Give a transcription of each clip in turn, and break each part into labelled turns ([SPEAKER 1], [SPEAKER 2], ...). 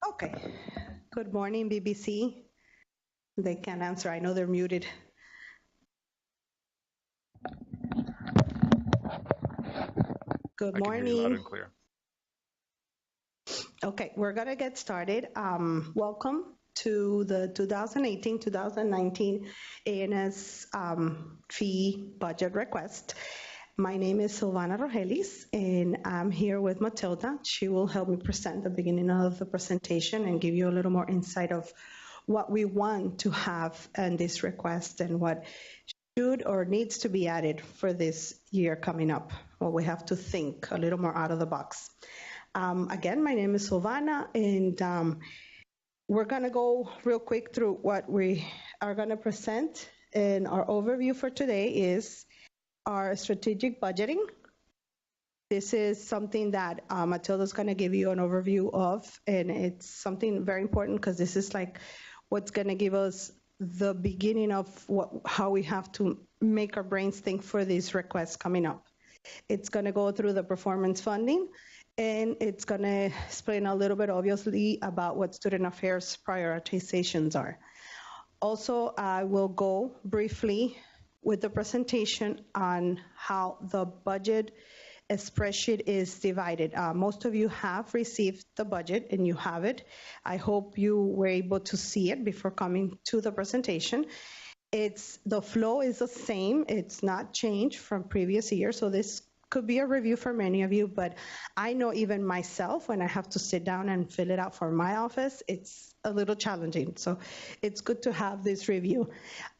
[SPEAKER 1] Okay. Good morning, BBC. They can't answer. I know they're muted. Good
[SPEAKER 2] I can hear you loud
[SPEAKER 1] morning.
[SPEAKER 2] and clear.
[SPEAKER 1] Okay, we're going to get started. Welcome to the 2018-2019 ANS fee budget request. My name is Silvana Rogelis, and I'm here with Matilda. She will help me present the beginning of the presentation and give you a little more insight of what we want to have in this request and what should or needs to be added for this year coming up. Well, we have to think a little more out of the box. Again, my name is Silvana, and we're going to go real quick through what we are going to present. And our overview for today is our strategic budgeting. This is something that Matilda's going to give you an overview of, and it's something very important because this is like what's going to give us the beginning of how we have to make our brains think for these requests coming up. It's going to go through the performance funding, and it's going to explain a little bit, obviously, about what student affairs prioritizations are. Also, I will go briefly with the presentation on how the budget spreadsheet is divided. Most of you have received the budget and you have it. I hope you were able to see it before coming to the presentation. The flow is the same. It's not changed from previous years. So this could be a review for many of you, but I know even myself, when I have to sit down and fill it out for my office, it's a little challenging. So it's good to have this review.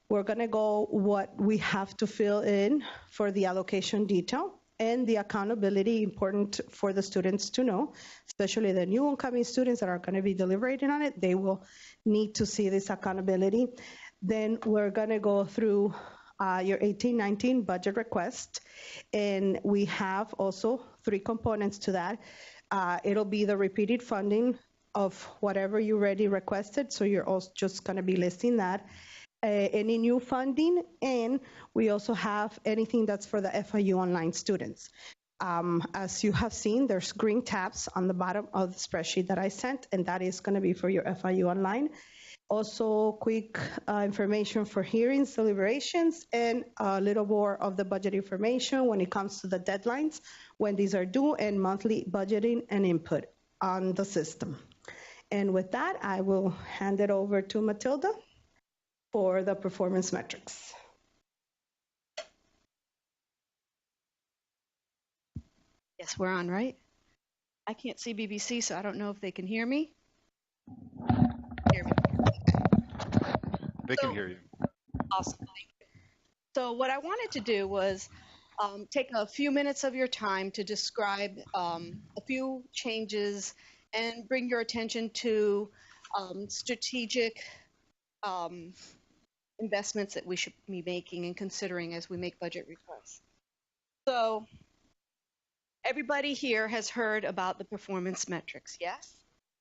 [SPEAKER 1] We're going to go what we have to fill in for the allocation detail and the accountability, important for the students to know, especially the new incoming students that are going to be deliberating on it. They will need to see this accountability. Then we're going to go through your 18-19 budget request, and we have also 3 components to that. It'll be the repeated funding of whatever you already requested, so you're also just going to be listing that. Any new funding, and we also have anything that's for the FIU online students. As you have seen, there's green tabs on the bottom of the spreadsheet that I sent, and that is going to be for your FIU online. Also, quick information for hearings, deliberations, and a little more of the budget information when it comes to the deadlines, when these are due, and monthly budgeting and input on the system. And with that, I will hand it over to Matilda for the performance metrics.
[SPEAKER 3] Yes, we're on, right? I can't see BBC, so I don't know if they can hear me.
[SPEAKER 2] They can hear you.
[SPEAKER 3] Awesome. Thank you. So what I wanted to do was take a few minutes of your time to describe a few changes and bring your attention to strategic investments that we should be making and considering as we make budget requests. So everybody here has heard about the performance metrics, yes?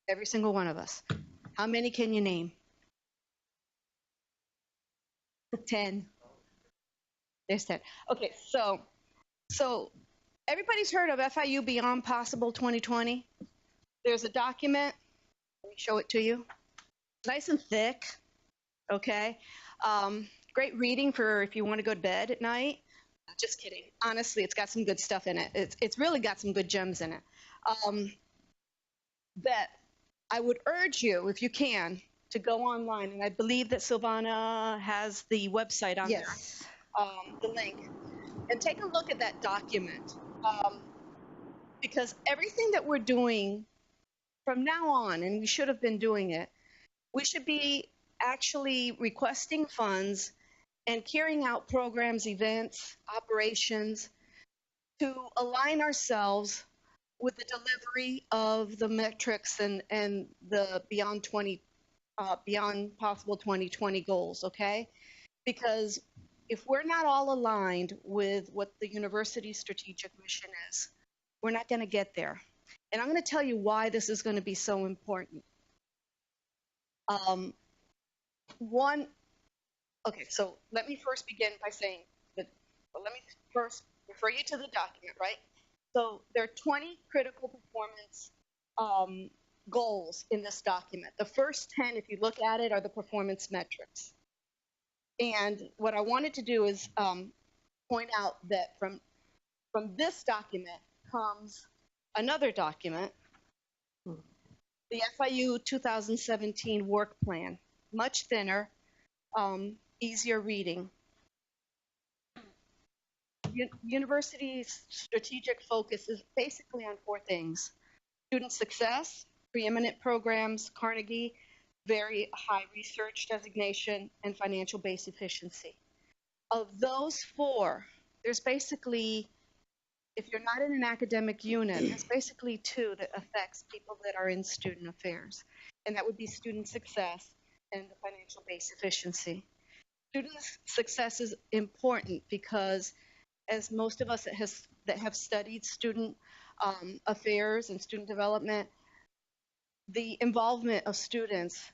[SPEAKER 3] Every single one of us. How many can you name? 10. There's 10. Okay, so everybody's heard of FIU Beyond Possible 2020. There's a document. Let me show it to you. Nice and thick. Okay. Great reading for if you want to go to bed at night. Just kidding. Honestly, it's got some good stuff in it. It's really got some good gems in it. That I would urge you, if you can, to go online, and I believe that Silvana has the website on there, the link, and take a look at that document, because everything that we're doing from now on, and we should have been doing it, we should be actually requesting funds and carrying out programs, events, operations to align ourselves with the delivery of the metrics and the Beyond Possible 2020 goals, okay? Because if we're not all aligned with what the university's strategic mission is, we're not going to get there. And I'm going to tell you why this is going to be so important. Okay, so let me first begin by saying that, let me first refer you to the document, right? So there are 20 critical performance goals in this document. The first 10, if you look at it, are the performance metrics. And what I wanted to do is point out that from this document comes another document, the FIU 2017 work plan, much thinner, easier reading. University's strategic focus is basically on 4 things: student success, preeminent programs, Carnegie, very high research designation, and financial base efficiency. Of those 4, there's basically, if you're not in an academic unit, there's basically 2 that affects people that are in student affairs, and that would be student success and the financial base efficiency. Student success is important because, as most of us that have studied student affairs and student development, the involvement of students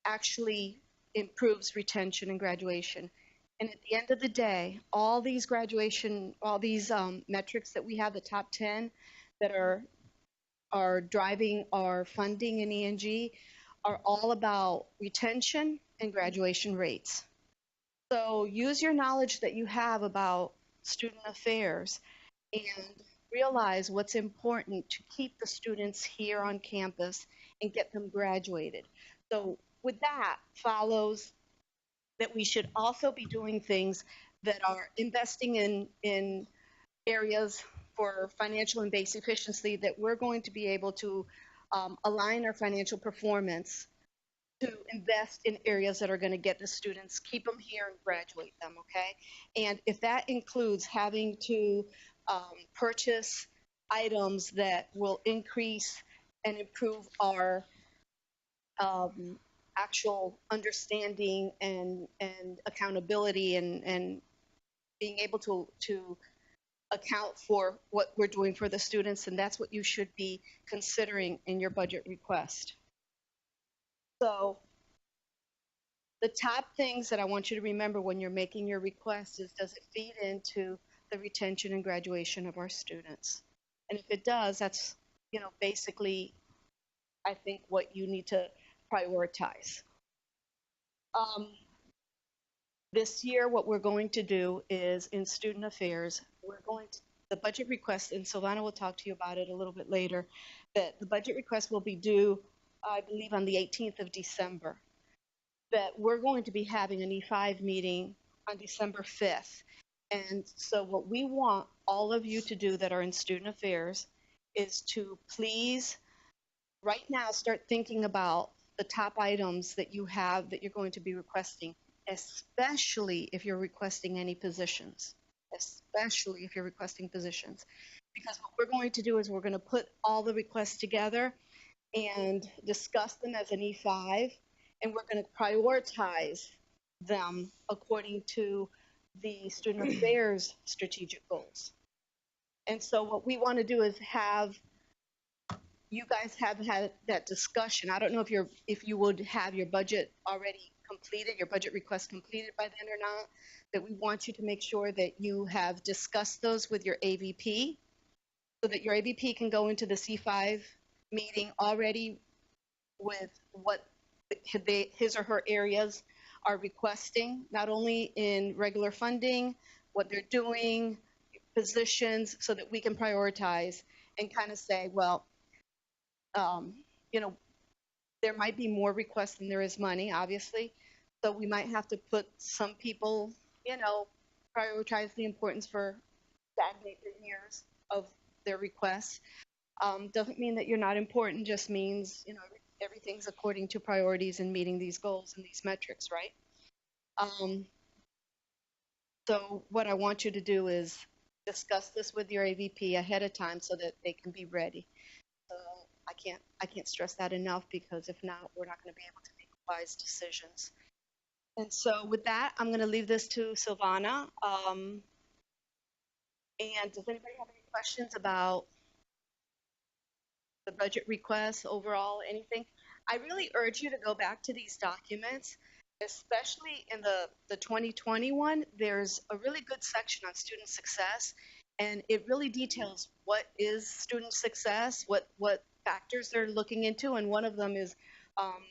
[SPEAKER 3] actually improves retention and graduation. And at the end of the day, all these metrics that we have, the top 10 that are driving our funding in ENG, are all about retention and graduation rates. So use your knowledge that you have about student affairs and realize what's important to keep the students here on campus and get them graduated. So with that follows that we should also be doing things that are investing in areas for financial and base efficiency, that we're going to be able to align our financial performance to invest in areas that are going to get the students, keep them here and graduate them, okay? And if that includes having to purchase items that will increase and improve our actual understanding and accountability and being able to account for what we're doing for the students, and that's what you should be considering in your budget request. So the top things that I want you to remember when you're making your request is, does it feed into the retention and graduation of our students? And if it does, that's, basically, I think, what you need to prioritize. This year, what we're going to do is, in student affairs, the budget request, and Silvana will talk to you about it a little bit later, that the budget request will be due, I believe, on the 18th of December. That we're going to be having an E5 meeting on December 5th. And so what we want all of you to do that are in student affairs is to please, right now, start thinking about the top items that you have that you're going to be requesting, especially if you're requesting any positions. Especially if you're requesting positions. Because what we're going to do is we're going to put all the requests together and discuss them as an E5, and we're going to prioritize them according to the student affairs strategic goals. And so what we want to do is have you guys have had that discussion. I don't know if you would have your budget already completed, your budget request completed by then or not, that we want you to make sure that you have discussed those with your AVP so that your AVP can go into the C5 meeting already with what his or her areas are requesting, not only in regular funding, what they're doing, positions, so that we can prioritize and kind of say, well, there might be more requests than there is money, obviously. So we might have to put some people, prioritize the importance for stagnate the years of their requests. Doesn't mean that you're not important, just means, everything's according to priorities and meeting these goals and these metrics, right? So what I want you to do is discuss this with your AVP ahead of time so that they can be ready. So I can't stress that enough, because if not, we're not going to be able to make wise decisions. And so with that, I'm going to leave this to Silvana. And does anybody have any questions about the budget requests overall, anything? I really urge you to go back to these documents, especially in the 2021. There's a really good section on student success, and it really details what is student success, what factors they're looking into, and one of them is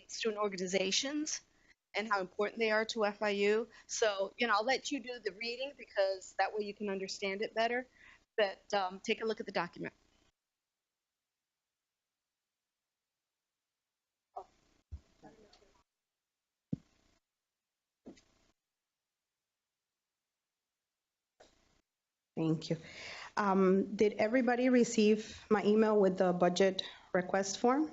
[SPEAKER 3] student organizations and how important they are to FIU. So, I'll let you do the reading because that way you can understand it better. But take a look at the document.
[SPEAKER 1] Thank you. Did everybody receive my email with the budget request form?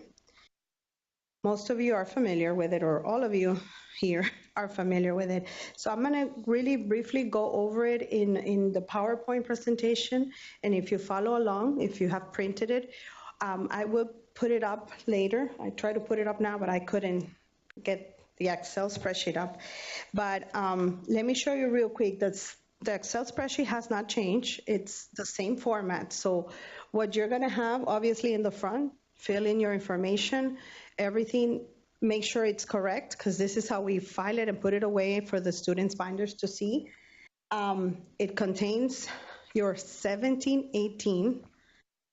[SPEAKER 1] Most of you are familiar with it, or all of you here are familiar with it. So I'm going to really briefly go over it in the PowerPoint presentation. And if you follow along, if you have printed it, I will put it up later. I tried to put it up now, but I couldn't get the Excel spreadsheet up. But let me show you real quick. The Excel spreadsheet has not changed. It's the same format. So what you're going to have, obviously, in the front, fill in your information, everything, make sure it's correct, because this is how we file it and put it away for the students' binders to see. It contains your 17-18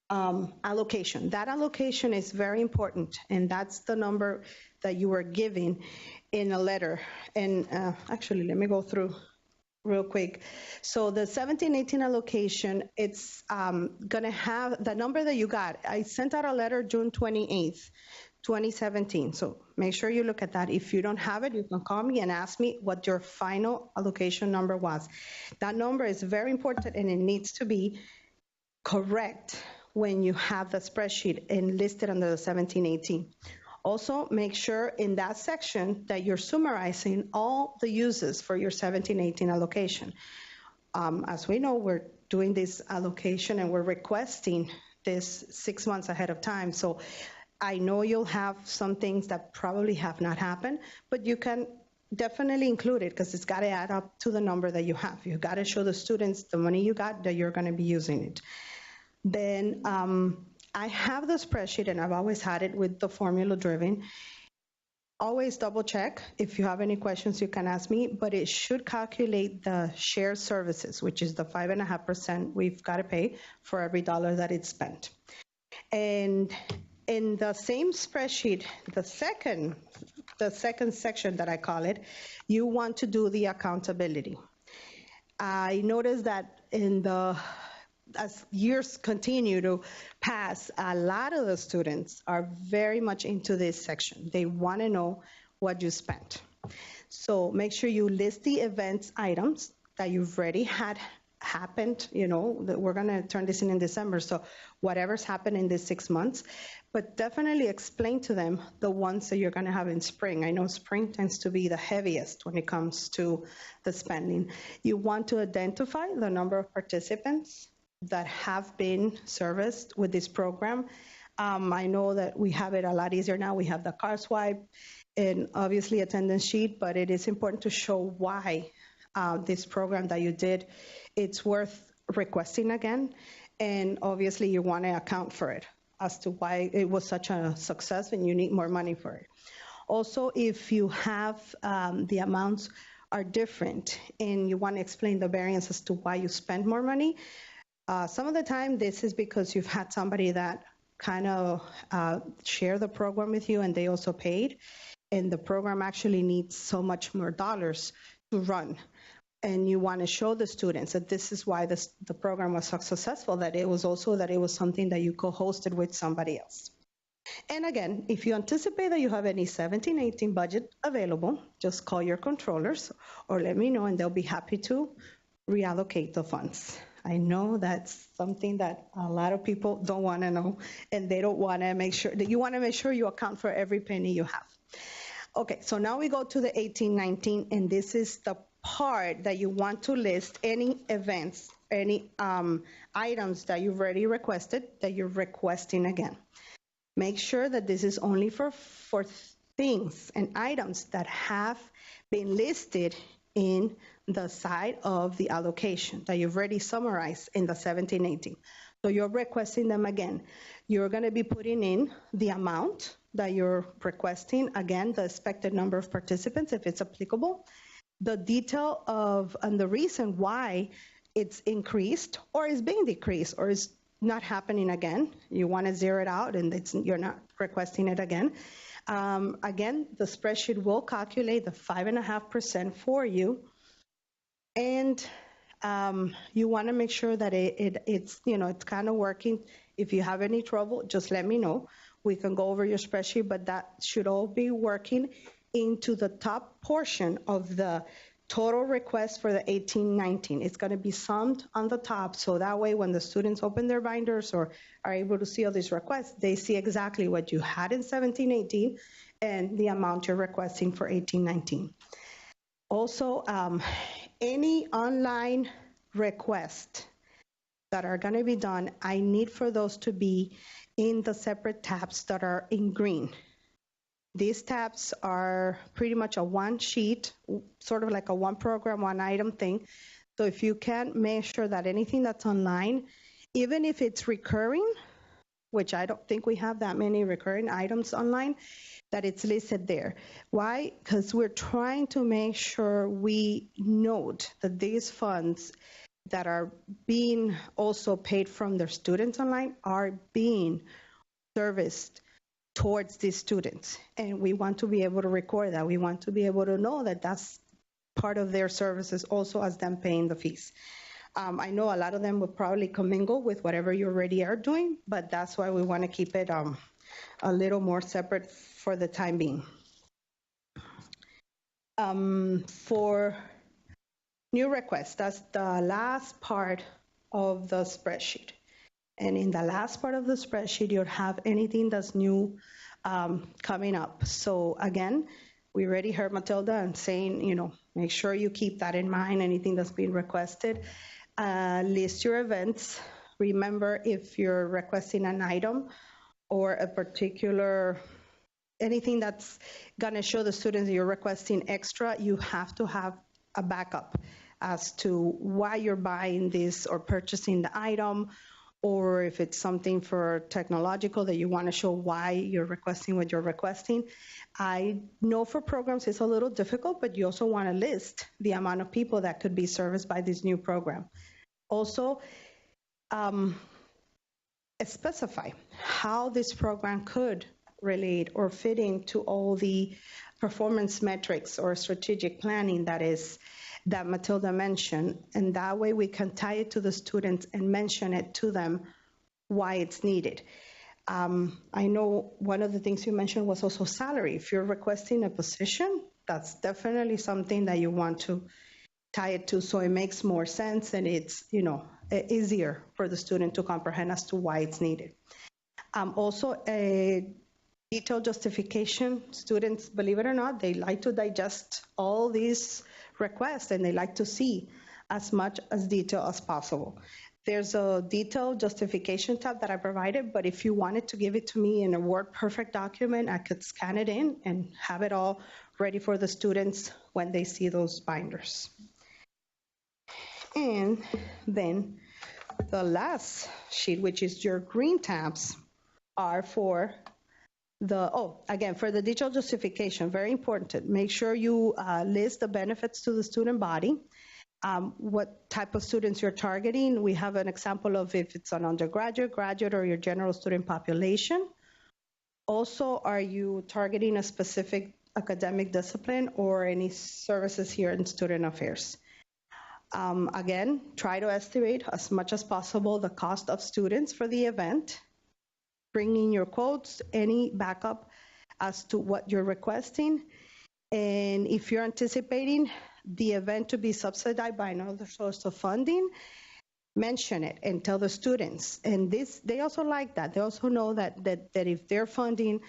[SPEAKER 1] allocation. That allocation is very important, and that's the number that you were given in a letter. And actually, let me go through real quick. So the 17-18 allocation, it's going to have the number that you got. I sent out a letter June 28th, 2017. So make sure you look at that. If you don't have it, you can call me and ask me what your final allocation number was. That number is very important, and it needs to be correct when you have the spreadsheet and listed under the 17-18. Also, make sure in that section that you're summarizing all the uses for your 17-18 allocation. As we know, we're doing this allocation and we're requesting this 6 months ahead of time. So I know you'll have some things that probably have not happened, but you can definitely include it because it's got to add up to the number that you have. You've got to show the students the money you got that you're going to be using it. Then I have the spreadsheet, and I've always had it with the formula driven. Always double check. If you have any questions, you can ask me, but it should calculate the shared services, which is the 5.5% we've got to pay for every dollar that it's spent. And in the same spreadsheet, the second section that I call it, you want to do the accountability. I noticed that as years continue to pass, a lot of the students are very much into this section. They want to know what you spent. So make sure you list the events items that you've already had happened, that we're going to turn this in December. So whatever's happened in these 6 months, but definitely explain to them the ones that you're going to have in spring. I know spring tends to be the heaviest when it comes to the spending. You want to identify the number of participants that have been serviced with this program. I know that we have it a lot easier now. We have the card swipe and obviously attendance sheet, but it is important to show why this program that you did, it's worth requesting again. And obviously you want to account for it as to why it was such a success and you need more money for it. Also, if you have the amounts are different and you want to explain the variance as to why you spend more money, some of the time this is because you've had somebody that kind of share the program with you and they also paid, and the program actually needs so much more dollars to run. And you want to show the students that this is why the program was so successful, that it was something that you co-hosted with somebody else. And again, if you anticipate that you have any 17-18 budget available, just call your controllers or let me know and they'll be happy to reallocate the funds. I know that's something that a lot of people don't want to know, and they don't want to make sure that you want to make sure you account for every penny you have. Okay, so now we go to the 18-19, and this is the part that you want to list any events, any items that you've already requested that you're requesting again. Make sure that this is only for things and items that have been listed in the side of the allocation that you've already summarized in the 17-18. So you're requesting them again. You're going to be putting in the amount that you're requesting, again, the expected number of participants, if it's applicable, the detail of and the reason why it's increased or is being decreased or is not happening again. You want to zero it out, and you're not requesting it again. Again, the spreadsheet will calculate the 5.5% for you, and you want to make sure that it's kind of working. If you have any trouble, just let me know. We can go over your spreadsheet, but that should all be working into the top portion of the total request for the 18-19. It's going to be summed on the top, so that way when the students open their binders or are able to see all these requests, they see exactly what you had in 17-18 and the amount you're requesting for 18-19. Also, any online requests that are going to be done, I need for those to be in the separate tabs that are in green. These tabs are pretty much a one sheet, sort of like a one program, one item thing. So if you can make sure that anything that's online, even if it's recurring, which I don't think we have that many recurring items online, that it's listed there. Why? Because we're trying to make sure we note that these funds that are being also paid from their students online are being serviced towards these students. And we want to be able to record that. We want to be able to know that that's part of their services also as them paying the fees. I know a lot of them will probably commingle with whatever you already are doing, but that's why we want to keep it a little more separate for the time being. For new requests, that's the last part of the spreadsheet. And in the last part of the spreadsheet, you'll have anything that's new coming up. So again, we already heard Matilda and saying, make sure you keep that in mind, anything that's being requested. List your events. Remember, if you're requesting an item or a particular, anything that's gonna show the students that you're requesting extra, you have to have a backup as to why you're buying this or purchasing the item, or if it's something for technological that you want to show why you're requesting what you're requesting. I know for programs it's a little difficult, but you also want to list the amount of people that could be serviced by this new program. Also, specify how this program could relate or fit into all the performance metrics or strategic planning that Matilda mentioned, and that way we can tie it to the students and mention it to them why it's needed. I know one of the things you mentioned was also salary. If you're requesting a position, that's definitely something that you want to tie it to, so it makes more sense and it's easier for the student to comprehend as to why it's needed. Also, a detailed justification. Students, believe it or not, they like to digest all these requests and they like to see as much as detail as possible. There's a detailed justification tab that I provided, but if you wanted to give it to me in a Word perfect document, I could scan it in and have it all ready for the students when they see those binders. And then the last sheet, which is your green tabs, are for for the detailed justification, very important. Make sure you list the benefits to the student body, what type of students you're targeting. We have an example of if it's an undergraduate, graduate, or your general student population. Also, are you targeting a specific academic discipline or any services here in student affairs? Again, try to estimate as much as possible the cost of students for the event. Bring in your quotes, any backup as to what you're requesting. And if you're anticipating the event to be subsidized by another source of funding, mention it and tell the students. And they also like that. They also know that if they're funding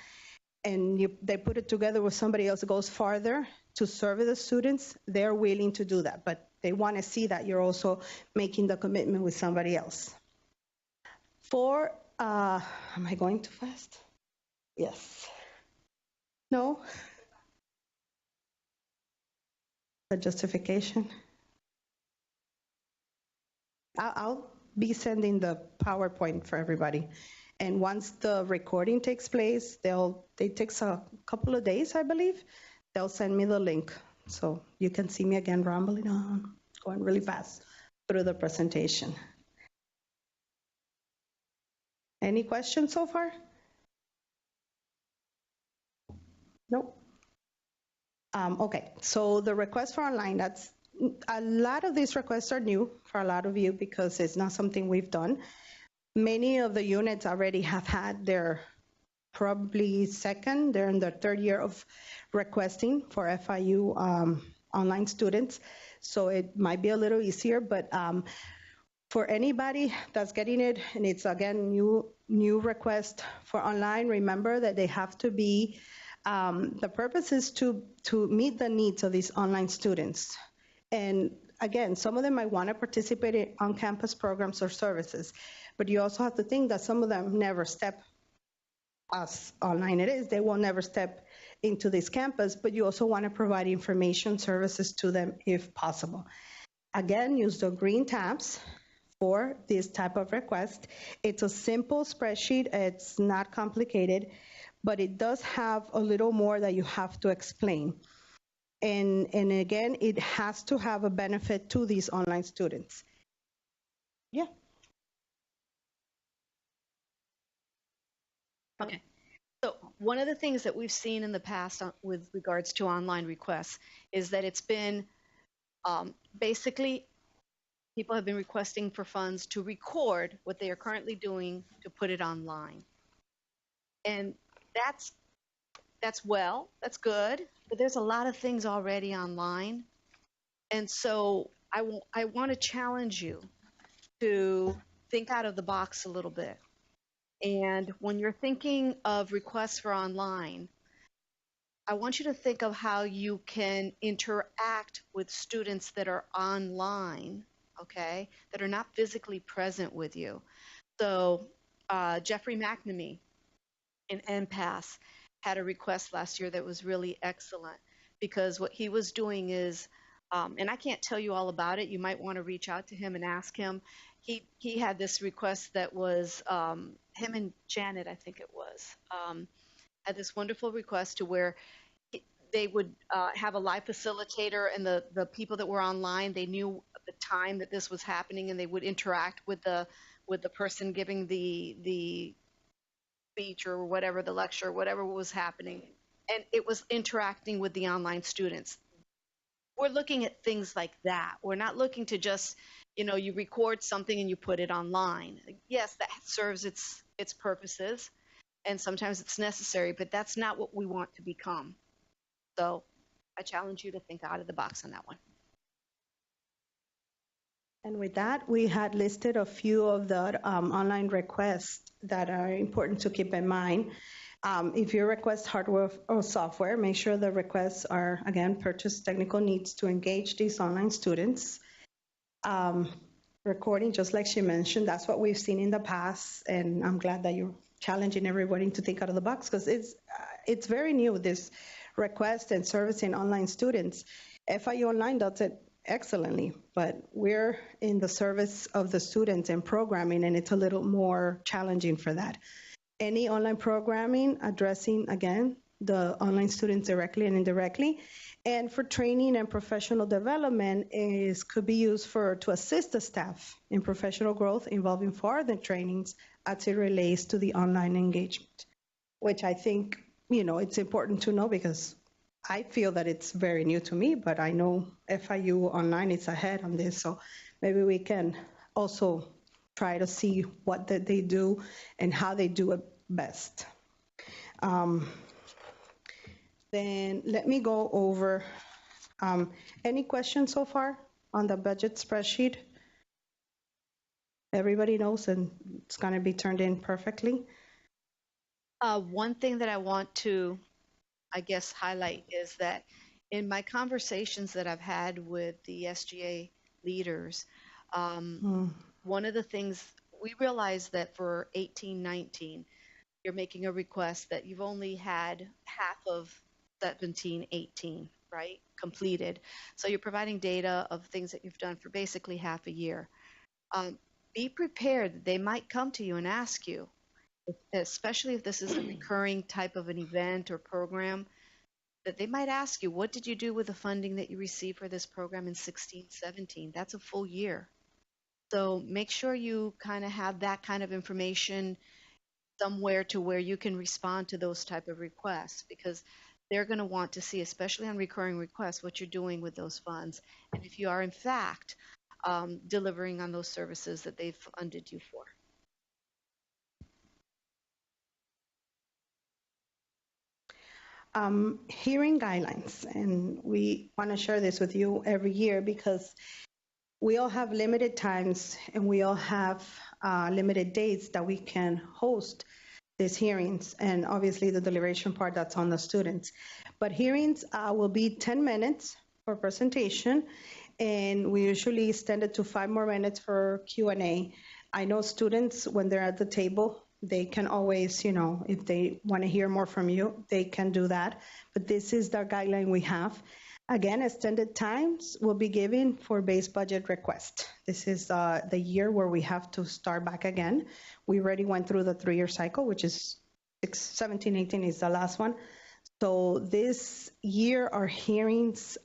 [SPEAKER 1] and they put it together with somebody else that goes farther to serve the students, they're willing to do that. But they want to see that you're also making the commitment with somebody else. Am I going too fast? Yes. No? The justification. I'll be sending the PowerPoint for everybody. And once the recording takes place, it takes a couple of days, I believe. They'll send me the link. So you can see me again rambling on, going really fast through the presentation. Any questions so far? Nope. Okay, so the request for online, that's a lot of these requests are new for a lot of you because it's not something we've done. Many of the units already have had their probably second, they're in their third year of requesting for FIU online students. So it might be a little easier, but for anybody that's getting it, and it's again new request for online, remember that they have to be, the purpose is to meet the needs of these online students. And again, some of them might want to participate in on-campus programs or services, but you also have to think that some of them never step, as online it is, they will never step into this campus, but you also want to provide information services to them if possible. Again, use the green tabs for this type of request. It's a simple spreadsheet, it's not complicated, but it does have a little more that you have to explain. And again, it has to have a benefit to these online students. Yeah.
[SPEAKER 3] Okay. So one of the things that we've seen in the past with regards to online requests is that it's been basically people have been requesting for funds to record what they are currently doing to put it online. And that's good, but there's a lot of things already online. And so I want to challenge you to think out of the box a little bit. And when you're thinking of requests for online, I want you to think of how you can interact with students that are online, okay, that are not physically present with you. So Jeffrey McNamee in MPAS had a request last year that was really excellent because what he was doing is, and I can't tell you all about it. You might want to reach out to him and ask him. He had this request that was him and Janet, I think it was, had this wonderful request to where they would have a live facilitator, and the people that were online, they knew the time that this was happening, and they would interact with the person giving the speech or whatever, the lecture, whatever was happening, and it was interacting with the online students. We're looking at things like that. We're not looking to just, you record something and you put it online. Yes, that serves its purposes, and sometimes it's necessary, but that's not what we want to become. So I challenge you to think out of the box on that one.
[SPEAKER 1] And with that, we had listed a few of the online requests that are important to keep in mind. If you request hardware or software, make sure the requests are, again, purchase technical needs to engage these online students. Recording, just like she mentioned, that's what we've seen in the past, and I'm glad that you're challenging everybody to think out of the box because it's very new, this request and servicing online students. FIU Online does it excellently, but we're in the service of the students and programming, and it's a little more challenging for that. Any online programming addressing, again, the online students directly and indirectly, and for training and professional development could be used to assist the staff in professional growth involving further trainings as it relates to the online engagement, which I think, it's important to know because I feel that it's very new to me, but I know FIU Online is ahead on this, so maybe we can also try to see what they do and how they do it best. Then let me go over any questions so far on the budget spreadsheet. Everybody knows, and it's going to be turned in perfectly.
[SPEAKER 3] One thing that I want to, I guess, highlight is that in my conversations that I've had with the SGA leaders, one of the things we realized that for 18-19, you're making a request that you've only had half of 17-18, right, completed. So you're providing data of things that you've done for basically half a year. Be prepared that they might come to you and ask you, especially if this is a recurring type of an event or program, that they might ask you, what did you do with the funding that you received for this program in 16-17? That's a full year. So make sure you kind of have that kind of information somewhere to where you can respond to those type of requests, because they're going to want to see, especially on recurring requests, what you're doing with those funds, and if you are in fact delivering on those services that they've funded you for.
[SPEAKER 1] Hearing guidelines, and we want to share this with you every year because we all have limited times and we all have limited dates that we can host these hearings, and obviously the deliberation part, that's on the students. But hearings will be 10 minutes for presentation, and we usually extend it to 5 more minutes for Q&A. I know students, when they're at the table, they can always, if they want to hear more from you, they can do that. But this is the guideline we have. Again, extended times will be given for base budget request. This is the year where we have to start back again. We already went through the 3-year cycle, which is 17, 18 is the last one. So this year, our hearings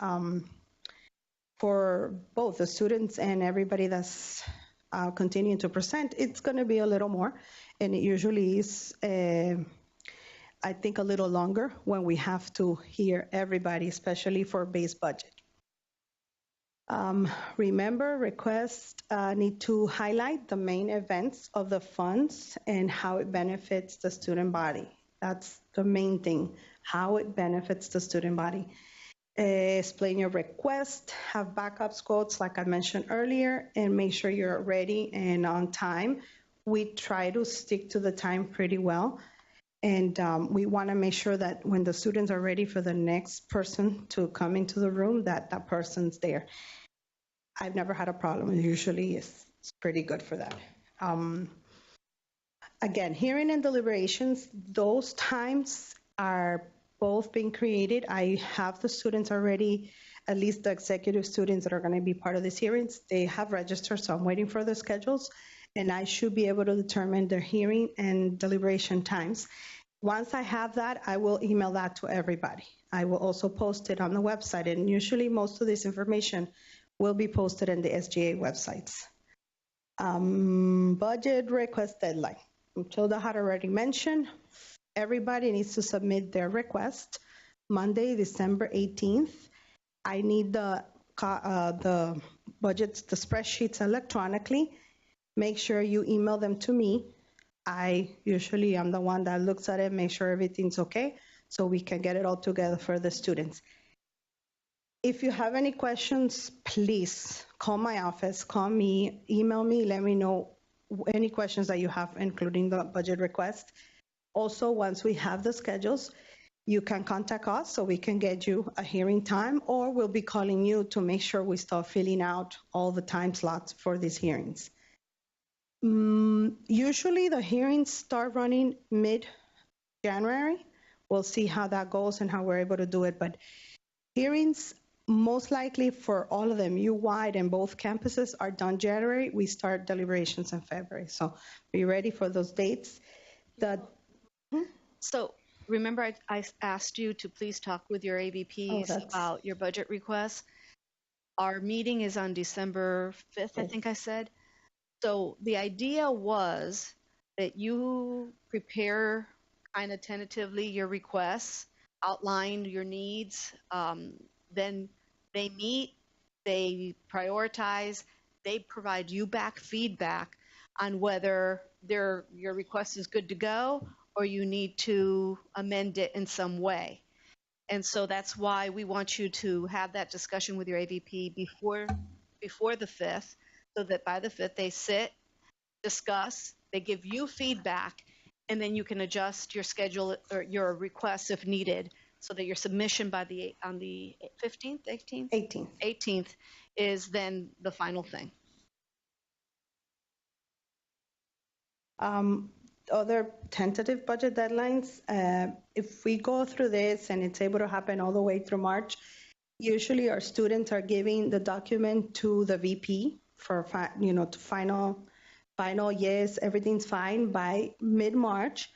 [SPEAKER 1] for both the students and everybody that's continuing to present, it's going to be a little more. And it usually is, I think, a little longer when we have to hear everybody, especially for base budget. Remember, requests need to highlight the main events of the funds and how it benefits the student body. That's the main thing, how it benefits the student body. Explain your request, have backup quotes like I mentioned earlier, and make sure you're ready and on time. We try to stick to the time pretty well. And we want to make sure that when the students are ready for the next person to come into the room, that that person's there. I've never had a problem. Usually it's pretty good for that. Again, hearing and deliberations, those times are both being created. I have the students already, at least the executive students that are going to be part of these hearings, they have registered, so I'm waiting for the schedules, and I should be able to determine their hearing and deliberation times. Once I have that, I will email that to everybody. I will also post it on the website, and usually most of this information will be posted in the SGA websites. Budget request deadline. Matilda had already mentioned, everybody needs to submit their request Monday, December 18th. I need the budgets, the spreadsheets electronically. Make sure you email them to me. I usually am the one that looks at it, make sure everything's okay, so we can get it all together for the students. If you have any questions, please call my office, call me, email me, let me know any questions that you have, including the budget request. Also, once we have the schedules, you can contact us so we can get you a hearing time, or we'll be calling you to make sure we start filling out all the time slots for these hearings. Usually the hearings start running mid-January. We'll see how that goes and how we're able to do it, but hearings most likely for all of them, U-wide and both campuses, are done January. We start deliberations in February, so be ready for those dates.
[SPEAKER 3] So remember, I asked you to please talk with your AVPs about your budget requests. Our meeting is on December 5th, I think I said. So the idea was that you prepare kind of tentatively your requests, outline your needs, then they meet, they prioritize, they provide you back feedback on whether your request is good to go or you need to amend it in some way. And so that's why we want you to have that discussion with your AVP before the 5th, so that by the 5th they sit, discuss, they give you feedback, and then you can adjust your schedule or your requests if needed, so that your submission on the 15th, 18th? 18th is then the final thing.
[SPEAKER 1] Other tentative budget deadlines, if we go through this and it's able to happen all the way through March, usually our students are giving the document to the VP for, to final, yes, everything's fine by mid-March.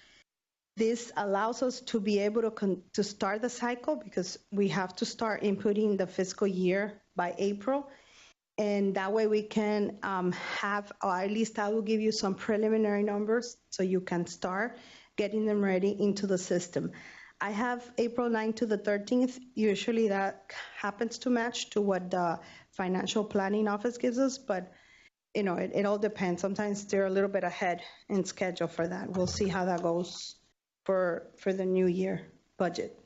[SPEAKER 1] This allows us to be able to start the cycle, because we have to start inputting the fiscal year by April. And that way we can have, or at least I will give you some preliminary numbers so you can start getting them ready into the system. I have April 9th to the 13th. Usually that happens to match to what the financial planning office gives us, but it all depends. Sometimes they're a little bit ahead in schedule for that. We'll see how that goes for the new year budget.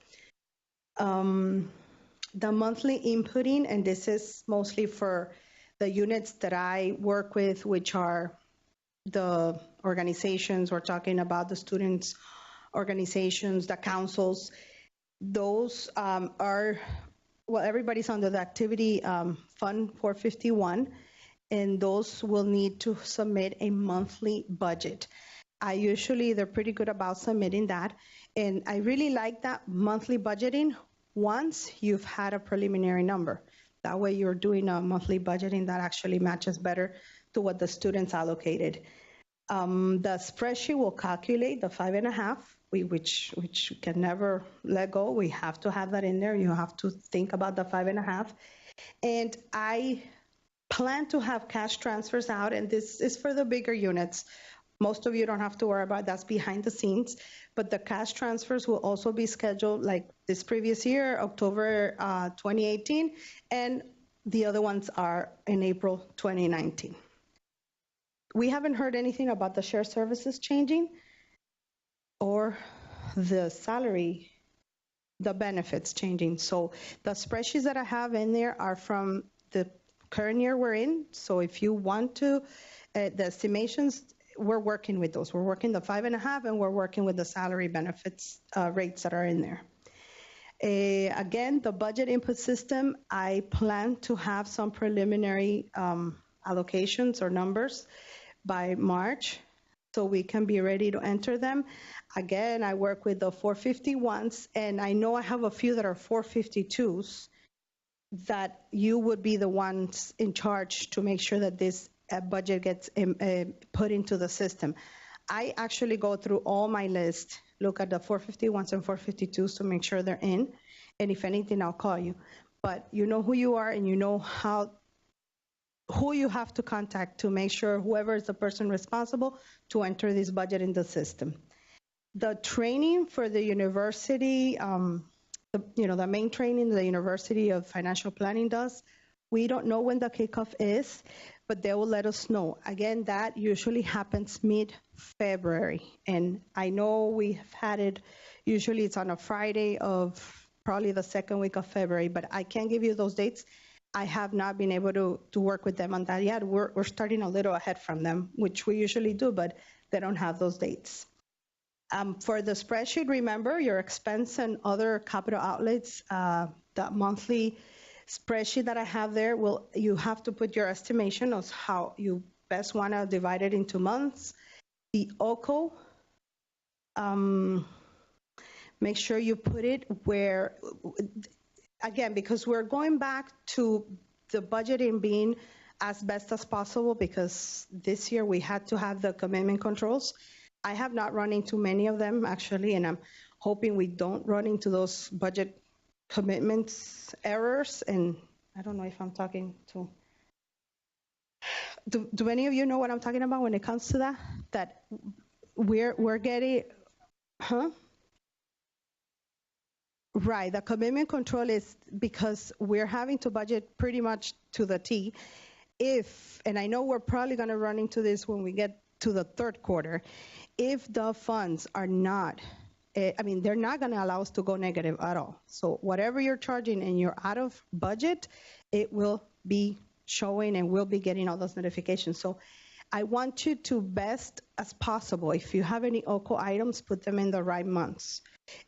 [SPEAKER 1] The monthly inputting, and this is mostly for the units that I work with, which are the organizations. We're talking about the students' organizations, the councils. Those are, well, everybody's under the activity fund 451, and those will need to submit a monthly budget. They're pretty good about submitting that. And I really like that monthly budgeting once you've had a preliminary number. That way you're doing a monthly budgeting that actually matches better to what the students allocated. The spreadsheet will calculate the 5.5, which we can never let go. We have to have that in there. You have to think about the 5.5. And I plan to have cash transfers out, and this is for the bigger units. Most of you don't have to worry about that's behind the scenes, but the cash transfers will also be scheduled like this previous year, October 2018, and the other ones are in April 2019. We haven't heard anything about the shared services changing or the salary, the benefits changing. So the spreadsheets that I have in there are from the current year we're in. So if you want to, the estimations, we're working with those. We're working the 5.5, and we're working with the salary benefits rates that are in there. Again, the budget input system, I plan to have some preliminary allocations or numbers by March so we can be ready to enter them. Again, I work with the 451s, and I know I have a few that are 452s that you would be the ones in charge to make sure that this budget gets put into the system. I actually go through all my list, look at the 451s and 452s to make sure they're in, and if anything, I'll call you. But you know who you are, and you know who you have to contact to make sure whoever is the person responsible to enter this budget in the system. The training for the university, the main training the University of Financial Planning does, we don't know when the kickoff is, but they will let us know. Again, that usually happens mid-February, and I know we have had it, usually it's on a Friday of probably the second week of February, but I can't give you those dates. I have not been able to work with them on that yet. We're starting a little ahead from them, which we usually do, but they don't have those dates. For the spreadsheet, remember your expense and other capital outlets, that monthly spreadsheet that I have there, you have to put your estimation of how you best want to divide it into months. The OCO, make sure you put it where, again, because we're going back to the budgeting being as best as possible, because this year we had to have the commitment controls. I have not run into many of them, actually, and I'm hoping we don't run into those budget commitments errors. And I don't know if I'm talking to... Do any of you know what I'm talking about when it comes to that? That we're getting... Huh? Right, the commitment control is because we're having to budget pretty much to the T. And I know we're probably going to run into this when we get to the third quarter, if the funds are not, they're not going to allow us to go negative at all. So whatever you're charging and you're out of budget, it will be showing and we'll be getting all those notifications. So I want you to best as possible, if you have any OCO items, put them in the right months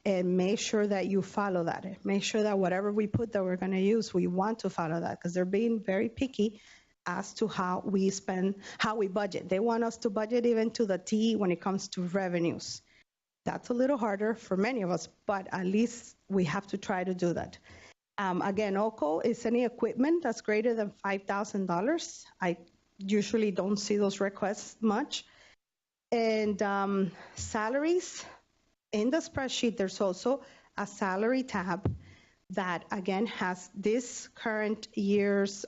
[SPEAKER 1] and make sure that you follow that. Make sure that whatever we put that we're going to use, we want to follow that, because they're being very picky as to how we spend, how we budget. They want us to budget even to the T when it comes to revenues. That's a little harder for many of us, but at least we have to try to do that. Again, OCO is any equipment that's greater than $5,000. I usually don't see those requests much. And salaries, in the spreadsheet, there's also a salary tab that, again, has this current year's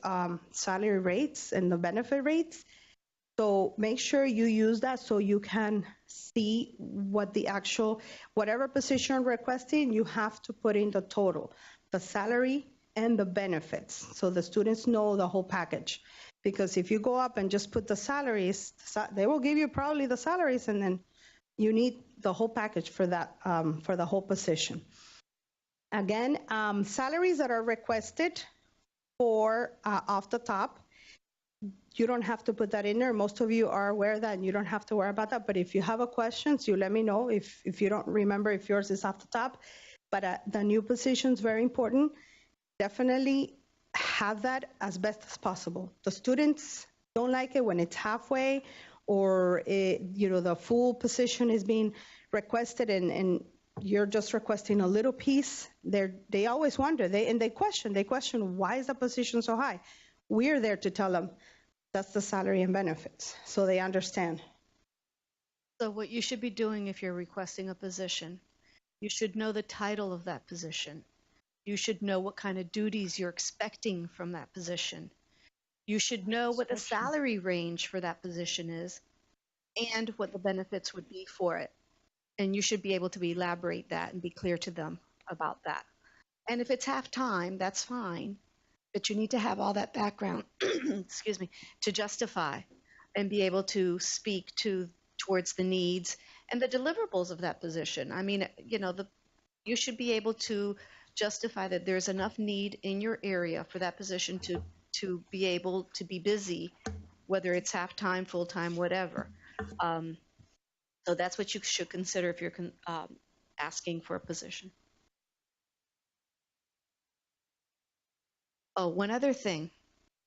[SPEAKER 1] salary rates and the benefit rates. So make sure you use that so you can see what the actual, whatever position requesting, you have to put in the total, the salary and the benefits, so the students know the whole package. Because if you go up and just put the salaries, they will give you probably the salaries, and then you need the whole package for that, for the whole position. Again, salaries that are requested for off the top, you don't have to put that in there. Most of you are aware of that, and you don't have to worry about that. But if you have a question, you let me know if you don't remember if yours is off the top. But the new position is very important. Definitely have that as best as possible. The students don't like it when it's halfway, or the full position is being requested, and you're just requesting a little piece. They always wonder. They question why is the position so high. We're there to tell them that's the salary and benefits, so they understand.
[SPEAKER 3] So what you should be doing if you're requesting a position, you should know the title of that position. You should know what kind of duties you're expecting from that position. You should know what the salary range for that position is and what the benefits would be for it. And you should be able to elaborate that and be clear to them about that. And if it's half-time, that's fine. But you need to have all that background, excuse me, to justify and be able to speak towards the needs and the deliverables of that position. I mean, you should be able to justify that there's enough need in your area for that position to be able to be busy, whether it's half-time, full-time, whatever. So that's what you should consider if you're asking for a position. Oh, one other thing.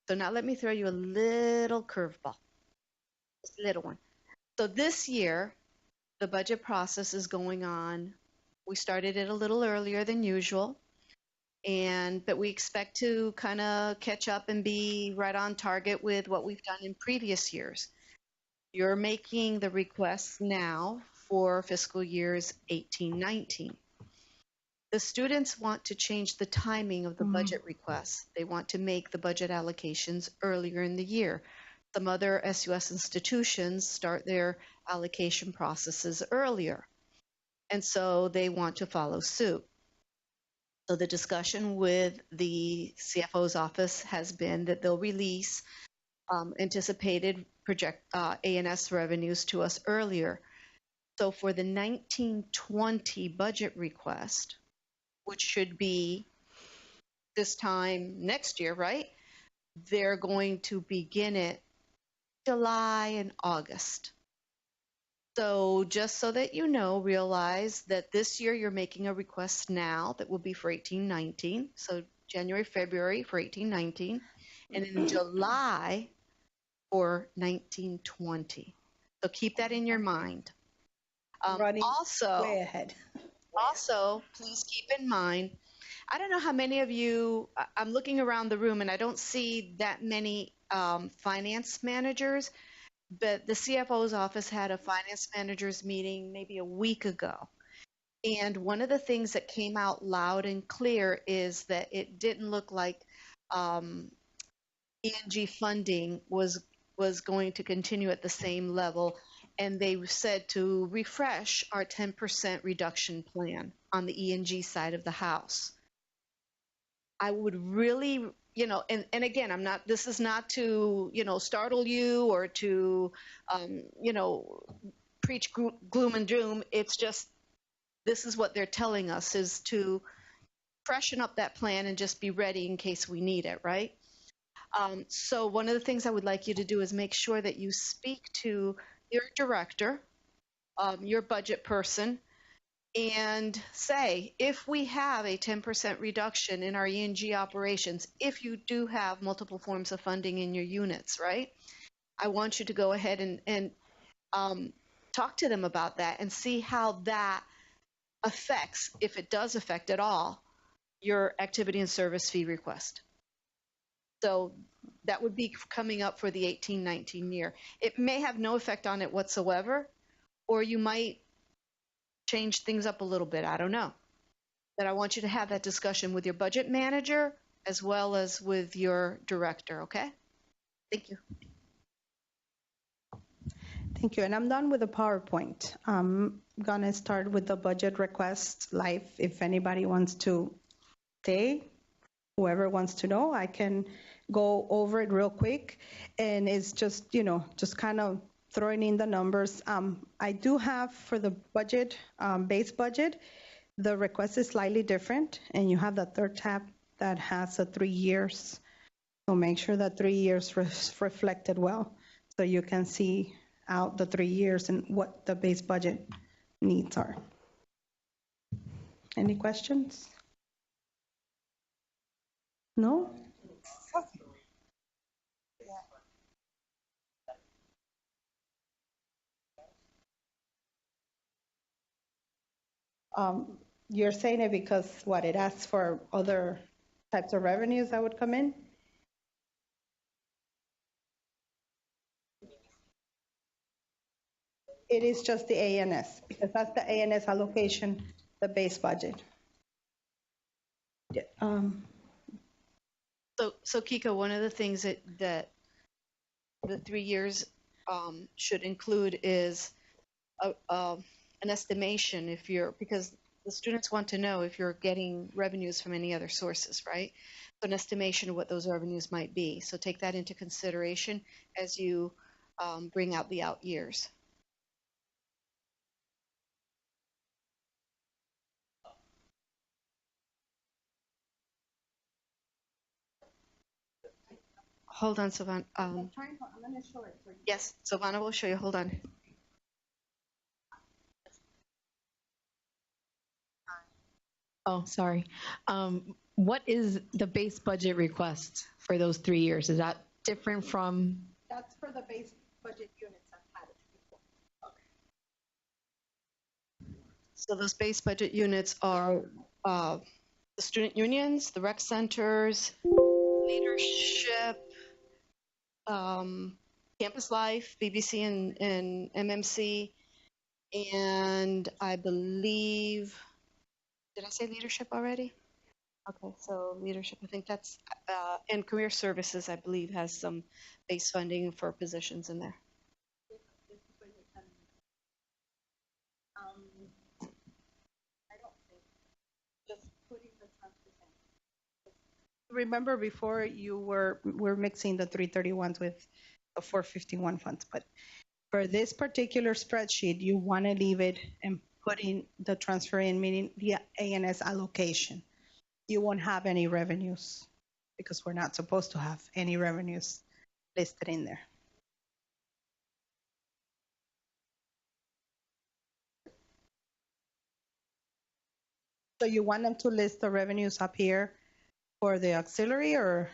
[SPEAKER 3] So now let me throw you a little curveball, just a little one. So this year, the budget process is going on. We started it a little earlier than usual, but we expect to kind of catch up and be right on target with what we've done in previous years. You're making the requests now for fiscal years 18-19. The students want to change the timing of the budget requests. They want to make the budget allocations earlier in the year. Some other SUS institutions start their allocation processes earlier, and so they want to follow suit. So the discussion with the CFO's office has been that they'll release anticipated A&S revenues to us earlier. So for the 1920 budget request, which should be this time next year, right? They're going to begin it July and August. So just so that you know, realize that this year you're making a request now that will be for 18-19. So January, February for 18-19, and in July for 19-20. So keep that in your mind.
[SPEAKER 1] Running
[SPEAKER 3] also,
[SPEAKER 1] way ahead.
[SPEAKER 3] Also, please keep in mind, I don't know how many of you, I'm looking around the room and I don't see that many finance managers, but the CFO's office had a finance managers meeting maybe a week ago. And one of the things that came out loud and clear is that it didn't look like ENG funding was going to continue at the same level. And they said to refresh our 10% reduction plan on the ENG side of the house. I would really, and again, this is not to, startle you or to, preach gloom and doom. It's just, this is what they're telling us, is to freshen up that plan and just be ready in case we need it, right? So one of the things I would like you to do is make sure that you speak to your director, your budget person, and say, if we have a 10% reduction in our ENG operations, if you do have multiple forms of funding in your units, right? I want you to go ahead and talk to them about that and see how that affects, if it does affect at all, your activity and service fee request. So that would be coming up for the 18-19 year. It may have no effect on it whatsoever, or you might change things up a little bit. I don't know. that I want you to have that discussion with your budget manager as well as with your director, okay? Thank you.
[SPEAKER 1] Thank you. And I'm done with the PowerPoint. I'm going to start with the budget request live. If anybody wants to stay, whoever wants to know, I can go over it real quick. And it's just, just kind of throwing in the numbers. I do have for the budget, base budget, the request is slightly different. And you have the third tab that has a 3 years. So make sure that 3 years reflected well so you can see out the 3 years and what the base budget needs are. Any questions? No? You're saying it because what, it asks for other types of revenues that would come in? It is just the ANS because that's the ANS allocation, the base budget. Yeah,
[SPEAKER 3] So Kiko, one of the things that the 3 years should include is an estimation because the students want to know if you're getting revenues from any other sources, right? So an estimation of what those revenues might be. So take that into consideration as you bring out the out years. Hold on, Silvana.
[SPEAKER 1] I'm going to show it for you.
[SPEAKER 3] Yes, Silvana will show you. Hold on.
[SPEAKER 2] Oh, sorry. What is the base budget request for those 3 years? Is that different from?
[SPEAKER 1] That's for the base budget units I've had before.
[SPEAKER 3] So those base budget units are the student unions, the rec centers, leadership, campus life, BBC and MMC, and I believe, did I say leadership already? Okay, so leadership, I think that's, and career services, I believe, has some base funding for positions in there.
[SPEAKER 1] Remember before we're mixing the 331s with the 451 funds, but for this particular spreadsheet, you want to leave it and put in the transfer in, meaning the ANS allocation. You won't have any revenues because we're not supposed to have any revenues listed in there. So you want them to list the revenues up here for the auxiliary, or?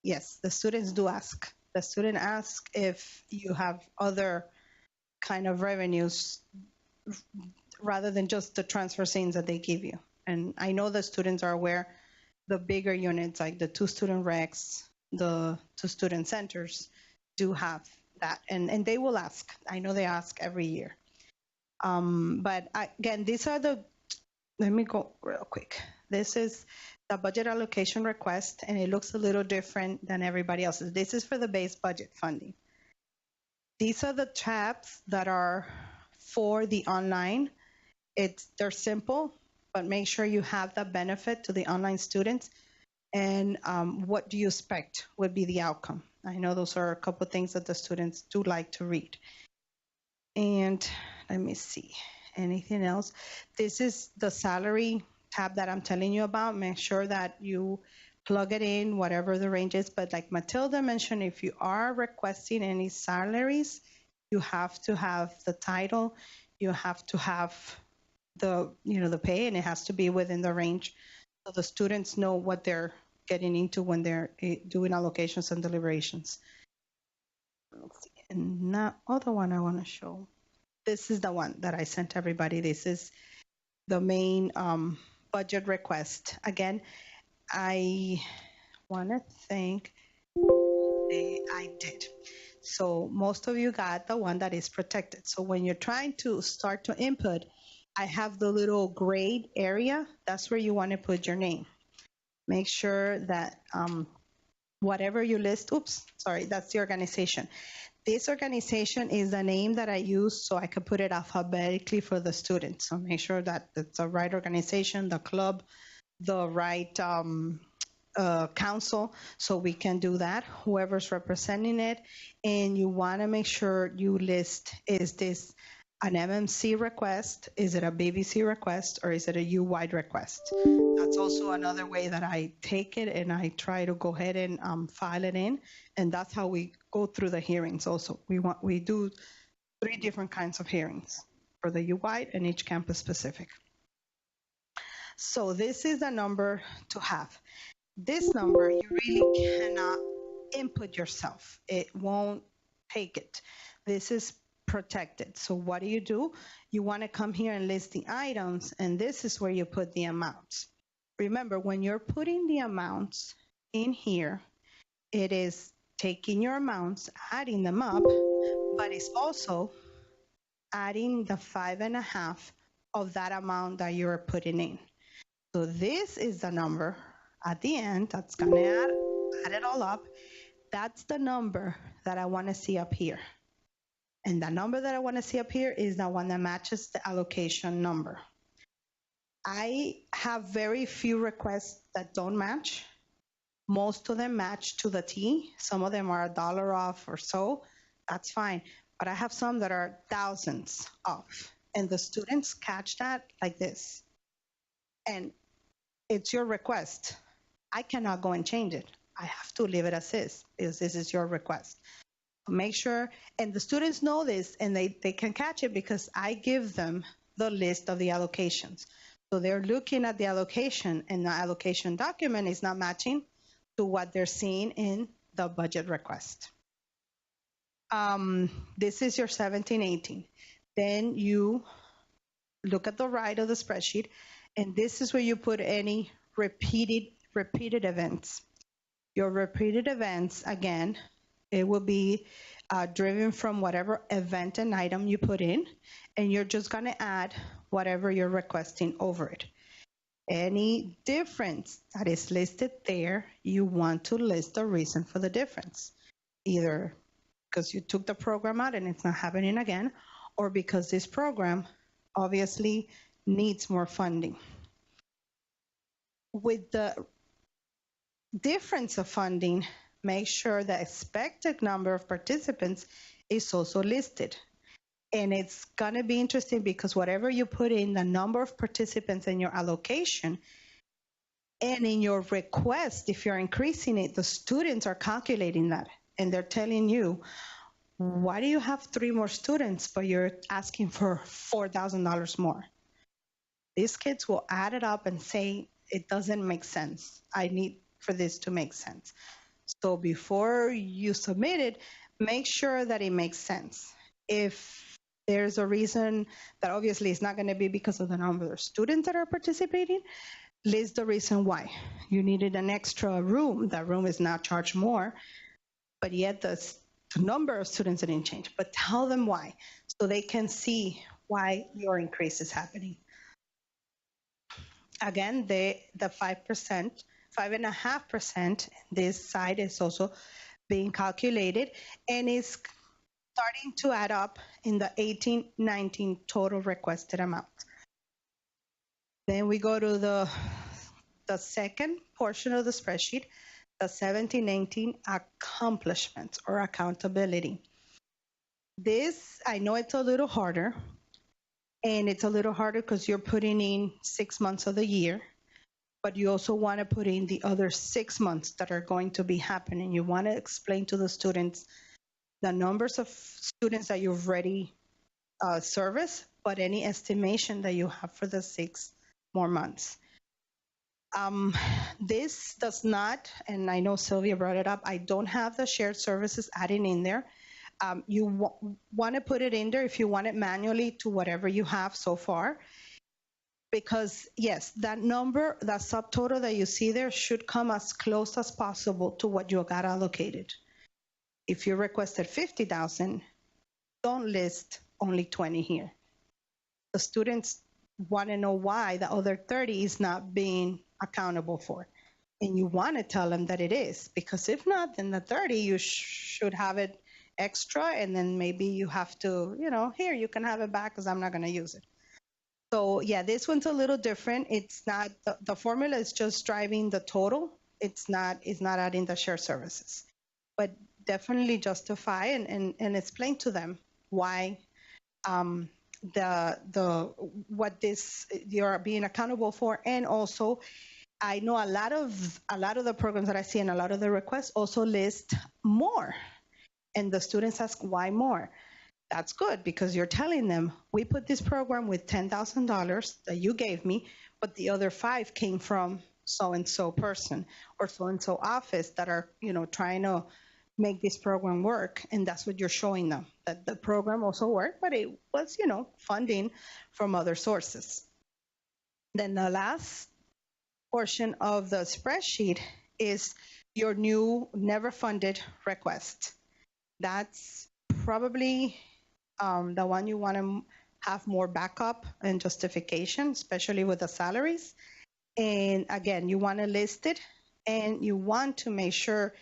[SPEAKER 1] Yes, the students do ask. The student asks if you have other kind of revenues rather than just the transfer scenes that they give you. And I know the students are aware the bigger units, like the 2 student recs, the 2 student centers, do have that. And they will ask. I know they ask every year. But again, these are let me go real quick. This is the budget allocation request, and it looks a little different than everybody else's. This is for the base budget funding. These are the tabs that are for the online. They're simple, but make sure you have that benefit to the online students. And what do you expect would be the outcome? I know those are a couple of things that the students do like to read. And let me see, anything else? This is the salary tab that I'm telling you about. Make sure that you plug it in, whatever the range is. But like Matilda mentioned, if you are requesting any salaries, you have to have the title, you have to have the pay, and it has to be within the range so the students know what they're getting into when they're doing allocations and deliberations. And that other one I want to show. This is the one that I sent everybody. This is the main budget request. Again, I want to thank I did. So most of you got the one that is protected. So when you're trying to start to input, I have the little grade area. That's where you want to put your name. Make sure that whatever you list, oops, sorry, that's the organization. This organization is the name that I use so I could put it alphabetically for the students. So make sure that it's the right organization, the club, the right council, so we can do that, whoever's representing it. And you want to make sure you list, is this an MMC request? Is it a BBC request? Or is it a U-wide request? That's also another way that I take it and I try to go ahead and file it in. And that's how we go through the hearings also. We do 3 different kinds of hearings for the U-wide and each campus specific. So this is the number to have. This number, you really cannot input yourself. It won't take it. This is protected. So what do? You want to come here and list the items, and this is where you put the amounts. Remember, when you're putting the amounts in here, it is taking your amounts, adding them up, but it's also adding the 5.5 of that amount that you're putting in. So this is the number at the end that's going to add it all up. That's the number that I want to see up here. And the number that I want to see up here is the one that matches the allocation number. I have very few requests that don't match. Most of them match to the T. Some of them are $1 off or so. That's fine. But I have some that are thousands off. And the students catch that like this. And it's your request. I cannot go and change it. I have to leave it as is, because this is your request. Make sure, and the students know this, and they can catch it because I give them the list of the allocations. So they're looking at the allocation, and the allocation document is not matching to what they're seeing in the budget request. This is your 17-18. Then you look at the right of the spreadsheet, and this is where you put any repeated events. Your repeated events, again, it will be driven from whatever event and item you put in, and you're just going to add whatever you're requesting over it. Any difference that is listed there, you want to list the reason for the difference, either because you took the program out and it's not happening again, or because this program obviously needs more funding. With the difference of funding, make sure the expected number of participants is also listed. And it's going to be interesting because whatever you put in, the number of participants in your allocation and in your request, if you're increasing it, the students are calculating that. And they're telling you, why do you have 3 more students, but you're asking for $4,000 more? These kids will add it up and say, it doesn't make sense. I need for this to make sense. So before you submit it, make sure that it makes sense. If there's a reason that obviously it's not going to be because of the number of students that are participating, list the reason why. You needed an extra room. That room is now charged more, but yet the number of students didn't change. But tell them why, so they can see why your increase is happening. Again, the 5%, 5.5%, this side is also being calculated and is starting to add up in the 18-19 total requested amount. Then we go to the second portion of the spreadsheet, the 17-19 accomplishments or accountability. This, I know it's a little harder, and it's a little harder because you're putting in 6 months of the year, but you also want to put in the other 6 months that are going to be happening. You want to explain to the students the numbers of students that you've already serviced, but any estimation that you have for the 6 more months. This does not, and I know Sylvia brought it up, I don't have the shared services adding in there. You want to put it in there if you want it manually to whatever you have so far. Because yes, that number, that subtotal that you see there should come as close as possible to what you got allocated. If you requested 50,000, don't list only 20 here. The students want to know why the other 30 is not being accountable for. And you want to tell them that it is, because if not, then the 30, you should have it extra, and then maybe you have to, here, you can have it back because I'm not going to use it. So yeah, this one's a little different. It's not, the formula is just driving the total. It's not adding the shared services. But definitely justify and explain to them why what this you're being accountable for. And also, I know a lot of the programs that I see and a lot of the requests also list more, and the students ask why more. That's good, because you're telling them, we put this program with $10,000 that you gave me, but the other 5 came from so-and-so person or so-and-so office that are, trying to make this program work. And that's what you're showing them, that the program also worked, but it was, funding from other sources. Then the last portion of the spreadsheet is your new never funded request. That's probably the one you want to have more backup and justification, especially with the salaries. And again, you want to list it, and you want to make sure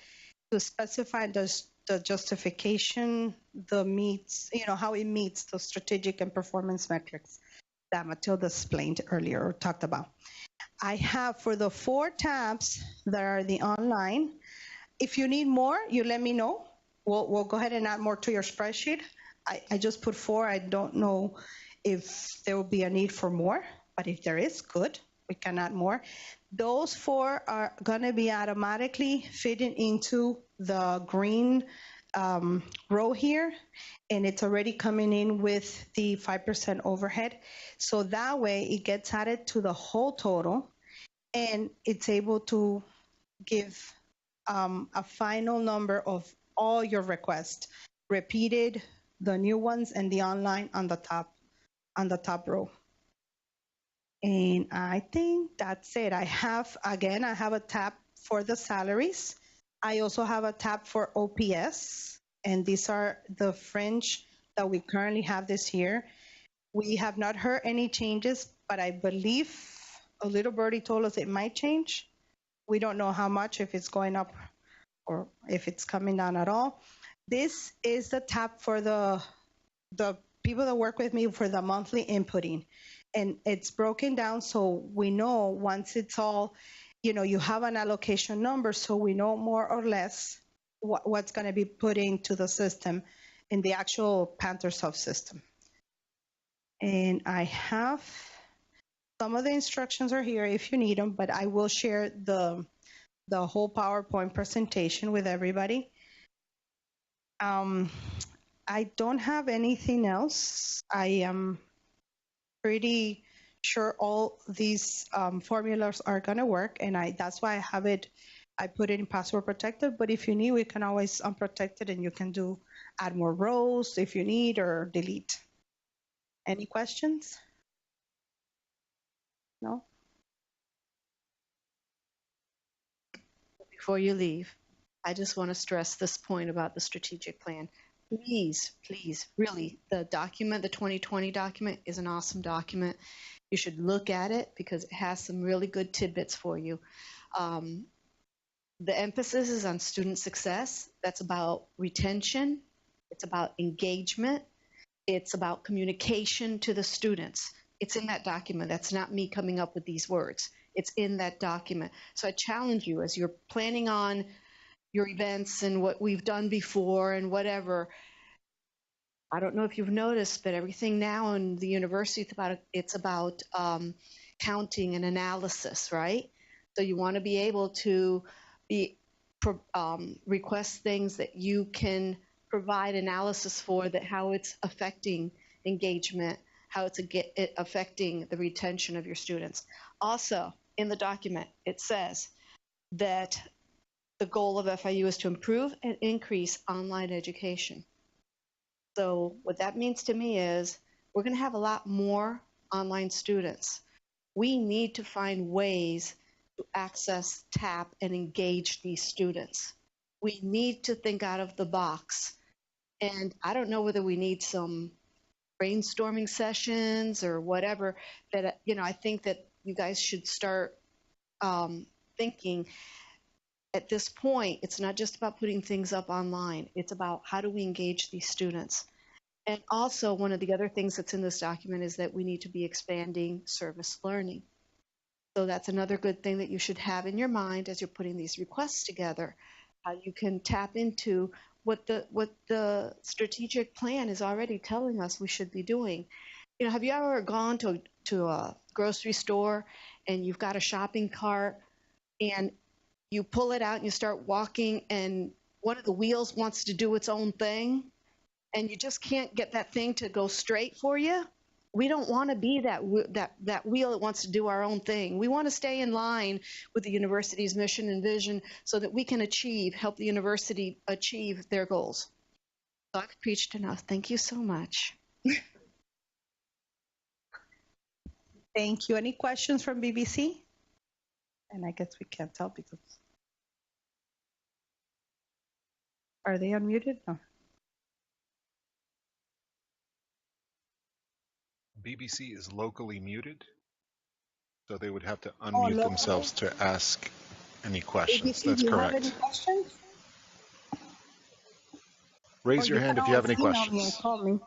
[SPEAKER 1] to specify the justification, how it meets the strategic and performance metrics that Matilda explained earlier or talked about. I have for the 4 tabs that are the online. If you need more, you let me know. We'll go ahead and add more to your spreadsheet. I just put 4. I don't know if there will be a need for more, but if there is, good. We can add more. Those 4 are going to be automatically fitting into the green row here, and it's already coming in with the 5% overhead. So that way it gets added to the whole total, and it's able to give a final number of all your requests, repeated, the new ones, and the online on the top row. And I think that's it. I have a tab for the salaries. I also have a tab for OPS, and these are the fringe that we currently have this year. We have not heard any changes, but I believe a little birdie told us it might change. We don't know how much, if it's going up or if it's coming down at all. This is the tab for the people that work with me for the monthly inputting. And it's broken down so we know once it's all, you have an allocation number, so we know more or less what's going to be put into the system in the actual Panther subsystem. And I have some of the instructions are here if you need them, but I will share the whole PowerPoint presentation with everybody. I don't have anything else. I am pretty sure all these formulas are going to work, and that's why I put it in password protected, but if you need, we can always unprotect it, and you can add more rows if you need, or delete. Any questions? No?
[SPEAKER 3] Before you leave, I just want to stress this point about the strategic plan. Please, really, the document, the 2020 document, is an awesome document. You should look at it because it has some really good tidbits for you. The emphasis is on student success. That's about retention. It's about engagement. It's about communication to the students. It's in that document. That's not me coming up with these words. It's in that document. So I challenge you, as you're planning on your events and what we've done before and whatever. I don't know if you've noticed, but everything now in the university, it's about counting and analysis, right? So you want to be able to request things that you can provide analysis for, that how it's affecting engagement, how it's affecting the retention of your students. Also, in the document, it says that the goal of FIU is to improve and increase online education. So what that means to me is we're going to have a lot more online students. We need to find ways to access, tap, and engage these students. We need to think out of the box. And I don't know whether we need some brainstorming sessions or whatever, that, I think that you guys should start thinking at this point. It's not just about putting things up online. It's about how do we engage these students. And also, one of the other things that's in this document is that we need to be expanding service learning. So that's another good thing that you should have in your mind as you're putting these requests together. How you can tap into what the strategic plan is already telling us we should be doing. Have you ever gone to a grocery store and you've got a shopping cart and you pull it out and you start walking and one of the wheels wants to do its own thing and you just can't get that thing to go straight for you? We don't want to be that wheel that wants to do our own thing. We want to stay in line with the university's mission and vision so that we can help the university achieve their goals. So I've preached enough. Thank you so much.
[SPEAKER 1] Thank you. Any questions from BBC? And I guess we can't tell because... Are they unmuted? No.
[SPEAKER 4] BBC is locally muted, so they would have to unmute themselves to ask any questions.
[SPEAKER 1] ABC,
[SPEAKER 4] That's
[SPEAKER 1] do you
[SPEAKER 4] correct.
[SPEAKER 1] have any questions?
[SPEAKER 4] Raise your hand if you have any questions.
[SPEAKER 1] Call me.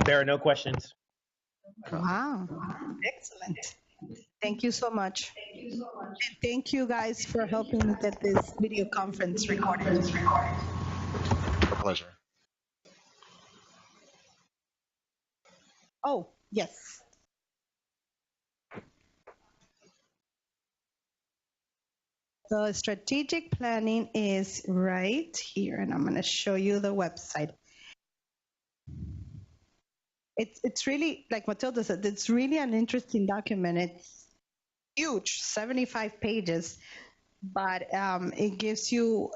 [SPEAKER 5] There are no questions.
[SPEAKER 1] Wow, excellent. Thank you so much. And thank you guys for helping me get this video conference recorded.
[SPEAKER 4] A pleasure.
[SPEAKER 1] Oh, yes. The strategic planning is right here, and I'm going to show you the website. It's really, like Matilda said, it's really an interesting document. It's huge, 75 pages, but it gives you,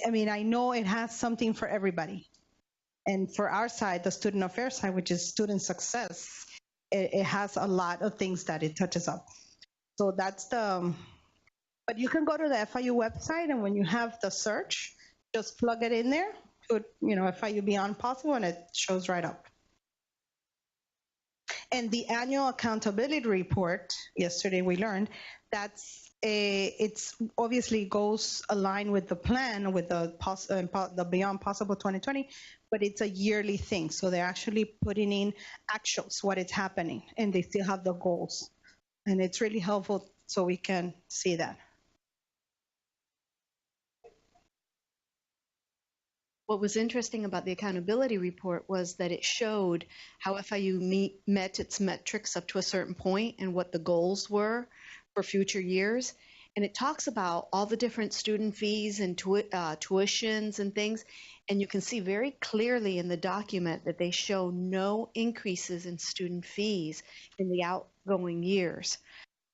[SPEAKER 1] I know it has something for everybody. And for our side, the student affairs side, which is student success, it has a lot of things that it touches up. So that's but you can go to the FIU website, and when you have the search, just plug it in there, put, FIU Beyond Possible, and it shows right up. And the annual accountability report, yesterday we learned, it's obviously goes aligned with the plan, with the Beyond Possible 2020, but it's a yearly thing. So they're actually putting in actuals, what is happening, and they still have the goals. And it's really helpful so we can see that.
[SPEAKER 3] What was interesting about the accountability report was that it showed how FIU met its metrics up to a certain point and what the goals were for future years. And it talks about all the different student fees and tuitions and things. And you can see very clearly in the document that they show no increases in student fees in the outgoing years.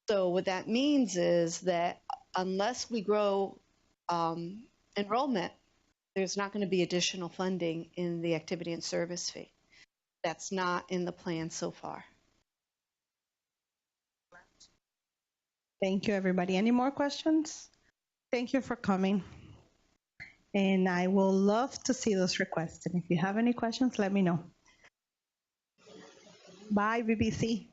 [SPEAKER 3] So what that means is that unless we grow enrollment, there's not going to be additional funding in the activity and service fee. That's not in the plan so far.
[SPEAKER 1] Thank you, everybody. Any more questions? Thank you for coming. And I will love to see those requests. And if you have any questions, let me know. Bye, BBC.